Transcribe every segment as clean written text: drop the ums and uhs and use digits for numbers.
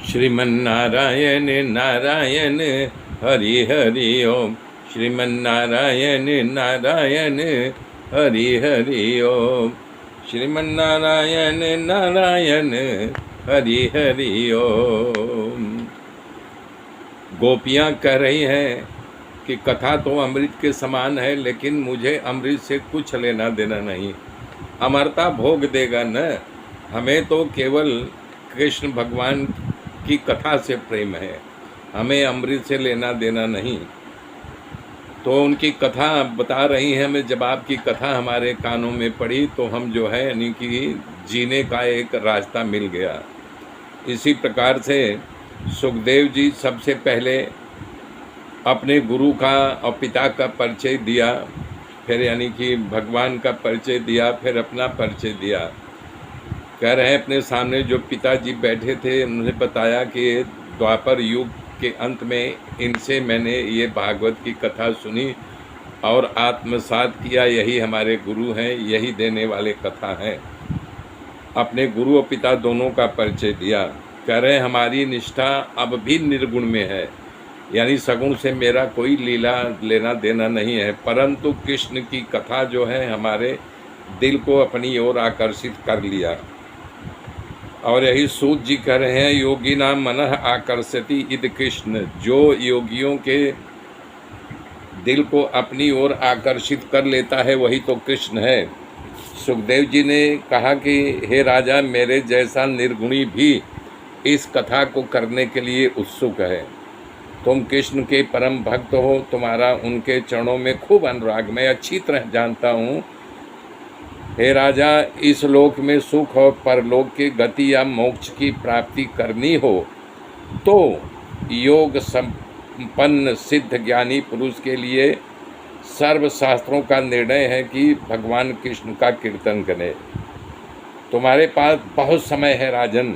श्रीमन्नारायण नारायण हरि हरि ओम। श्रीमन्नारायण नारायण हरि हरि ओम। श्रीमन्नारायण नारायण हरि हरि ओम। गोपियाँ कह रही हैं कि कथा तो अमृत के समान है, लेकिन मुझे अमृत से कुछ लेना देना नहीं। अमरता भोग देगा न, हमें तो केवल कृष्ण भगवान की कथा से प्रेम है, हमें अमृत से लेना देना नहीं। तो उनकी कथा बता रही हैं। मैं जब आपकी कथा हमारे कानों में पड़ी तो हम जो है यानी कि जीने का एक रास्ता मिल गया। इसी प्रकार से सुखदेव जी सबसे पहले अपने गुरु का और पिता का परिचय दिया, फिर यानी कि भगवान का परिचय दिया, फिर अपना परिचय दिया। कह रहे हैं अपने सामने जो पिताजी बैठे थे उन्होंने बताया कि द्वापर युग के अंत में इनसे मैंने ये भागवत की कथा सुनी और आत्मसात किया। यही हमारे गुरु हैं, यही देने वाले कथा हैं। अपने गुरु और पिता दोनों का परिचय दिया। कह रहे हैं हमारी निष्ठा अब भी निर्गुण में है, यानी सगुण से मेरा कोई लीला लेना देना नहीं है, परंतु कृष्ण की कथा जो है हमारे दिल को अपनी ओर आकर्षित कर लिया। और यही सूत जी कह रहे हैं योगी नाम मनः आकर्षति इद कृष्ण। जो योगियों के दिल को अपनी ओर आकर्षित कर लेता है वही तो कृष्ण है। सुखदेव जी ने कहा कि हे राजा, मेरे जैसा निर्गुणी भी इस कथा को करने के लिए उत्सुक है। तुम कृष्ण के परम भक्त हो, तुम्हारा उनके चरणों में खूब अनुराग मैं अच्छी तरह जानता हूँ। हे राजा, इस लोक में सुख और परलोक की गति या मोक्ष की प्राप्ति करनी हो तो योग संपन्न सिद्ध ज्ञानी पुरुष के लिए सर्वशास्त्रों का निर्णय है कि भगवान कृष्ण का कीर्तन करें। तुम्हारे पास बहुत समय है राजन,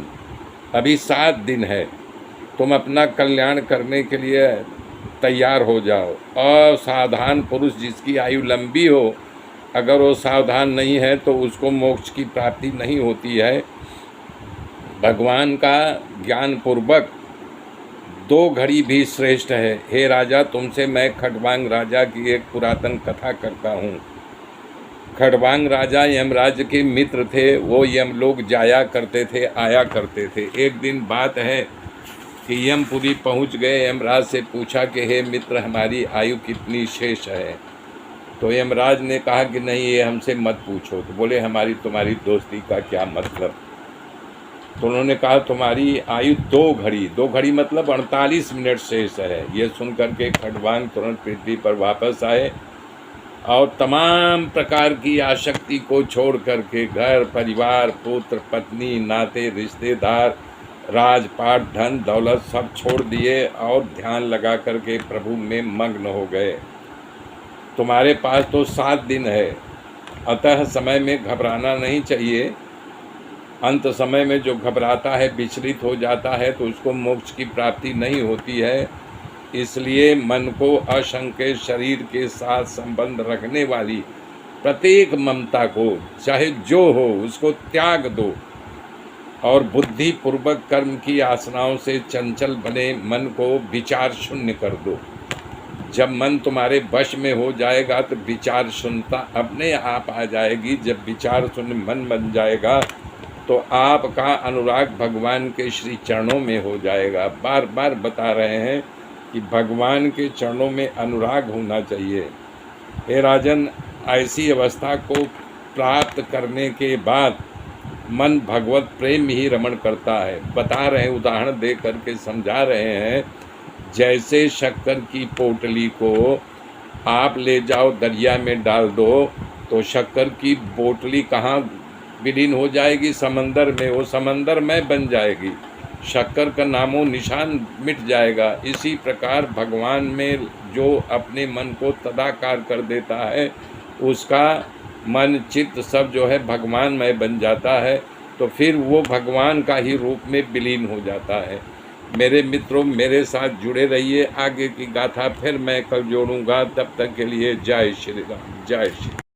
अभी 7 दिन है, तुम अपना कल्याण करने के लिए तैयार हो जाओ। असावधान पुरुष जिसकी आयु लंबी हो, अगर वो सावधान नहीं है तो उसको मोक्ष की प्राप्ति नहीं होती है। भगवान का ज्ञान पूर्वक 2 घड़ी भी श्रेष्ठ है। हे राजा, तुमसे मैं खड़वांग राजा की एक पुरातन कथा करता हूँ। खड़वांग राजा यमराज के मित्र थे। वो यमलोक जाया करते थे, आया करते थे। एक दिन बात है कि यमपुरी पहुँच गए। यमराज से पूछा कि हे मित्र, हमारी आयु कितनी शेष है? तो यमराज ने कहा कि नहीं, ये हमसे मत पूछो। तो बोले हमारी तुम्हारी दोस्ती का क्या मतलब? तो उन्होंने कहा तुम्हारी आयु 2 घड़ी, 2 घड़ी मतलब 48 मिनट शेष है। ये सुनकर के खड़वांग तुरंत पृथ्वी पर वापस आए और तमाम प्रकार की आसक्ति को छोड़ करके घर परिवार, पुत्र पत्नी, नाते रिश्तेदार, राजपाट, धन दौलत सब छोड़ दिए और ध्यान लगा करके प्रभु में मग्न हो गए। तुम्हारे पास तो 7 दिन है, अतः समय में घबराना नहीं चाहिए। अंत समय में जो घबराता है, विचलित हो जाता है तो उसको मोक्ष की प्राप्ति नहीं होती है। इसलिए मन को असंख्य शरीर के साथ संबंध रखने वाली प्रत्येक ममता को, चाहे जो हो, उसको त्याग दो और बुद्धि पूर्वक कर्म की आसनाओं से चंचल बने मन को विचार शून्य कर दो। जब मन तुम्हारे वश में हो जाएगा तो विचार शून्यता अपने आप आ जाएगी। जब विचार शून्य मन बन जाएगा तो आपका अनुराग भगवान के श्री चरणों में हो जाएगा। बार बार बता रहे हैं कि भगवान के चरणों में अनुराग होना चाहिए। हे राजन, ऐसी अवस्था को प्राप्त करने के बाद मन भगवत प्रेम ही रमण करता है। बता रहे हैं, उदाहरण दे करके समझा रहे हैं। जैसे शक्कर की पोटली को आप ले जाओ दरिया में डाल दो तो शक्कर की पोटली कहाँ विलीन हो जाएगी? समंदर में। वो समंदर में बन जाएगी, शक्कर का नामो निशान मिट जाएगा। इसी प्रकार भगवान में जो अपने मन को तदाकार कर देता है उसका मन चित्त सब जो है भगवान में बन जाता है, तो फिर वो भगवान का ही रूप में विलीन हो जाता है। मेरे मित्रों, मेरे साथ जुड़े रहिए। आगे की गाथा फिर मैं कल जोड़ूंगा। तब तक के लिए जय श्री राम, जय श्री।